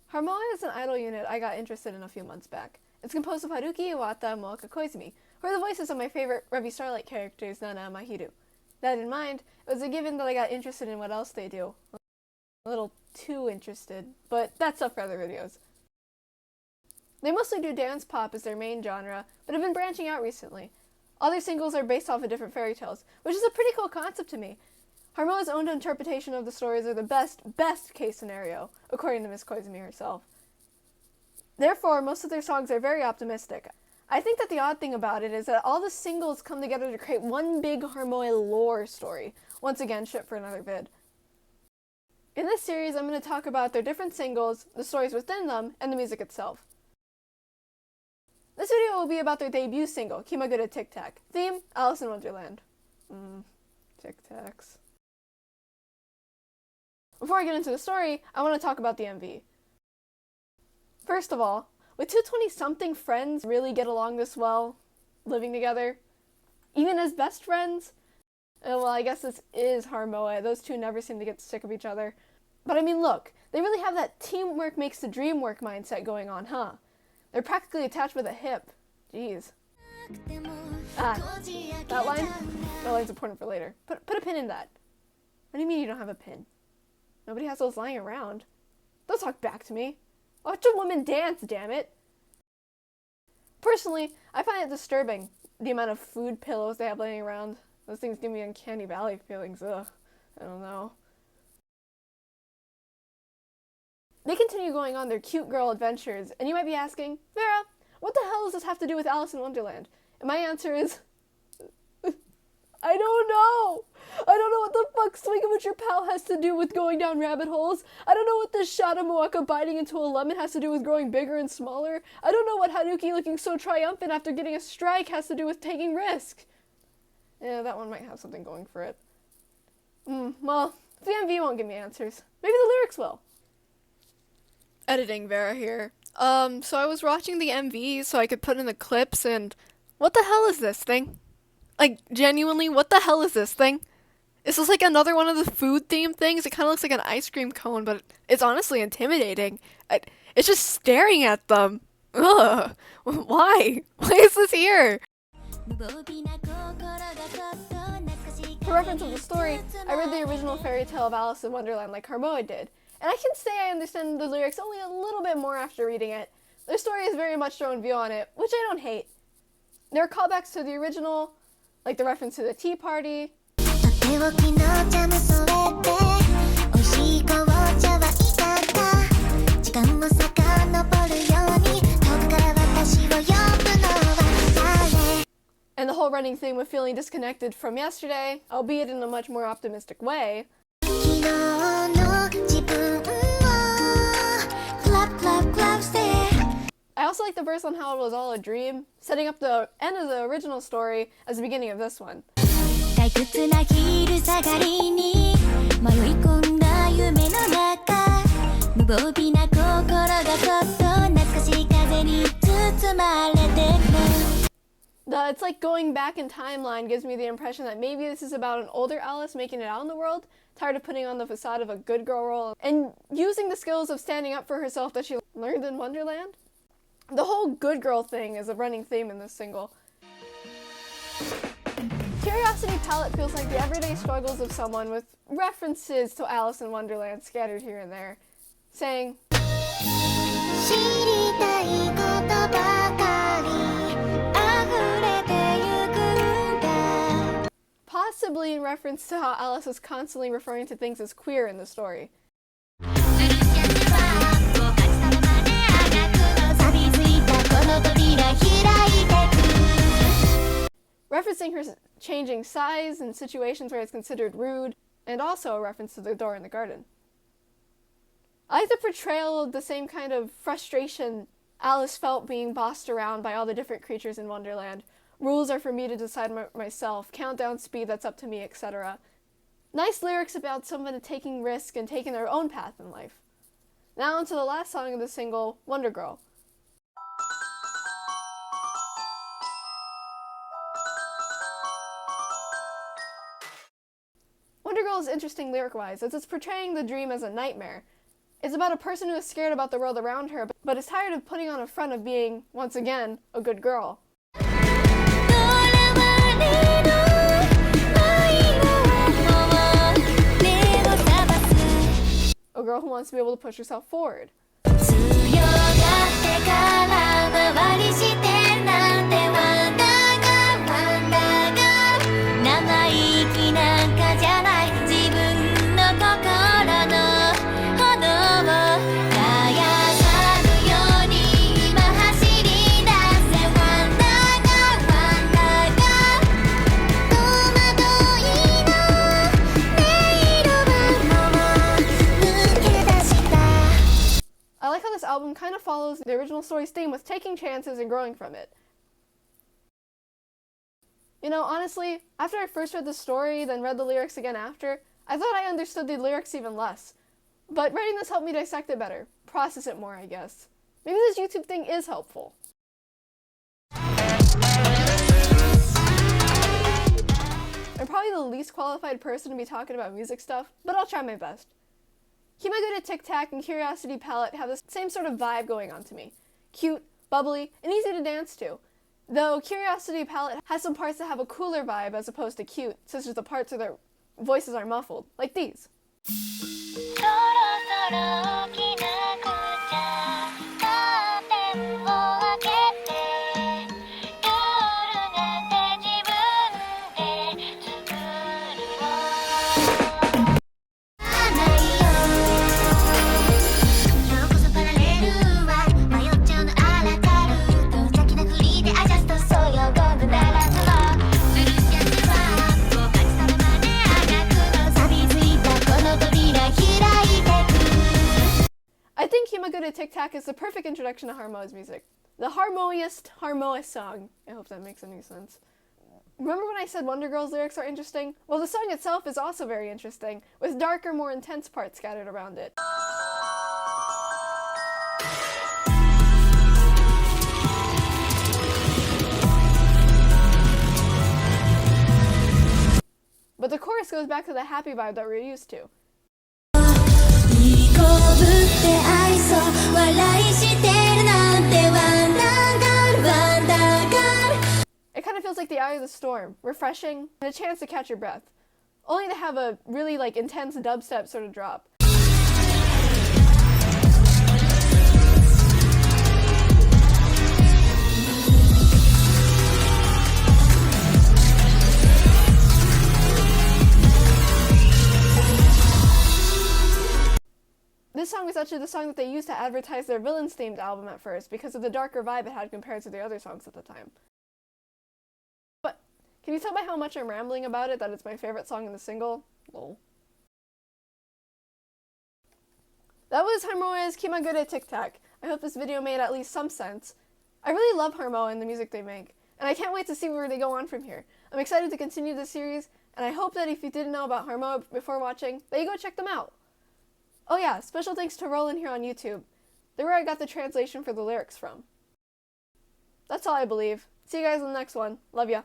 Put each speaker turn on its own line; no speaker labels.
Harmoe is an idol unit I got interested in a few months back. It's composed of Haruki Iwata and Mooka Koizumi, who are the voices of my favorite Revy Starlight characters, Nana and Mahiru. That in mind, it was a given that I got interested in what else they do. A little too interested, but that's up for other videos. They mostly do dance pop as their main genre, but have been branching out recently. All their singles are based off of different fairy tales, which is a pretty cool concept to me. Harmoe's own interpretation of the stories are the best case scenario, according to Miss Koizumi herself. Therefore, most of their songs are very optimistic. I think that the odd thing about it is that all the singles come together to create one big Harmoe lore story. Once again, shit for another vid. In this series, I'm going to talk about their different singles, the stories within them, and the music itself. This video will be about their debut single, Kimagure Tic Tac. Theme, Alice in Wonderland. Tic Tacs. Before I get into the story, I want to talk about the MV. First of all, would two 20-something friends really get along this well, living together? Even as best friends? Well, I guess this is Harmoe. Those two never seem to get sick of each other. But I mean, look, they really have that teamwork makes the dream work mindset going on, huh? They're practically attached with a hip. Jeez. That line? That line's important for later. Put a pin in that. What do you mean you don't have a pin? Nobody has those lying around. Don't talk back to me. Watch a woman dance, damn it. Personally, I find it disturbing, the amount of food pillows they have laying around. Those things give me uncanny valley feelings, ugh. I don't know. They continue going on their cute girl adventures, and you might be asking, Vera, what the hell does this have to do with Alice in Wonderland? And my answer is, I don't know. I don't know what the fuck swinging with your pal has to do with going down rabbit holes. I don't know what this shot of Moaka biting into a lemon has to do with growing bigger and smaller. I don't know what Haruki looking so triumphant after getting a strike has to do with taking risk. Yeah, that one might have something going for it. Well, the MV won't give me answers. Maybe the lyrics will. Editing Vera here. So I was watching the MV so I could put in the clips and what the hell is this thing? Like, genuinely, what the hell is this thing? Is this like another one of the food themed things? It kind of looks like an ice cream cone, but it's honestly intimidating. It's just staring at them. Ugh. Why? Why is this here? For reference of the story, I read the original fairy tale of Alice in Wonderland like Harmoe did, and I can say I understand the lyrics only a little bit more after reading it. Their story is very much their own view on it, which I don't hate. There are callbacks to the original, like the reference to the tea party. And the whole running theme with feeling disconnected from yesterday, albeit in a much more optimistic way. I also like the verse on how it was all a dream, setting up the end of the original story as the beginning of this one. It's like going back in timeline gives me the impression that maybe this is about an older Alice making it out in the world, tired of putting on the facade of a good girl role, and using the skills of standing up for herself that she learned in Wonderland. The whole good girl thing is a running theme in this single. Curiosity Palette feels like the everyday struggles of someone with references to Alice in Wonderland scattered here and there, saying, possibly in reference to how Alice is constantly referring to things as queer in the story. Referencing her changing size in situations where it's considered rude, and also a reference to the door in the garden. I like the portrayal of the same kind of frustration Alice felt being bossed around by all the different creatures in Wonderland. Rules are for me to decide myself, countdown speed that's up to me, etc. Nice lyrics about someone taking risk and taking their own path in life. Now onto the last song of the single, Wonder Girl. Wonder Girl is interesting lyric-wise, as it's portraying the dream as a nightmare. It's about a person who is scared about the world around her, but is tired of putting on a front of being, once again, a good girl. A girl who wants to be able to push herself forward. I like how this album kind of follows the original story's theme with taking chances and growing from it. You know, honestly, after I first read the story, then read the lyrics again after, I thought I understood the lyrics even less. But writing this helped me dissect it better, process it more, I guess. Maybe this YouTube thing is helpful. I'm probably the least qualified person to be talking about music stuff, but I'll try my best. Kimagure Tic Tac and Curiosity Palette have the same sort of vibe going on to me. Cute, bubbly, and easy to dance to. Though Curiosity Palette has some parts that have a cooler vibe as opposed to cute, such as the parts where their voices are muffled, like these. I think Kimagure Tic Tac is the perfect introduction to Harmoe's music. The Harmoeist Harmoe song. I hope that makes any sense. Remember when I said Wonder Girl's lyrics are interesting? Well, the song itself is also very interesting, with darker, more intense parts scattered around it. But the chorus goes back to the happy vibe that we're used to. It kind of feels like the eye of the storm, refreshing, and a chance to catch your breath. Only to have a really intense dubstep sort of drop. This song was actually the song that they used to advertise their Villains-themed album at first because of the darker vibe it had compared to the other songs at the time. But, can you tell by how much I'm rambling about it that it's my favorite song in the single? Lol. That was Harmoe's Kimagure Tic Tac. I hope this video made at least some sense. I really love Harmoe and the music they make, and I can't wait to see where they go on from here. I'm excited to continue this series, and I hope that if you didn't know about Harmoe before watching, that you go check them out. Oh yeah, special thanks to Roland here on YouTube. They're where I got the translation for the lyrics from. That's all I believe. See you guys in the next one. Love ya.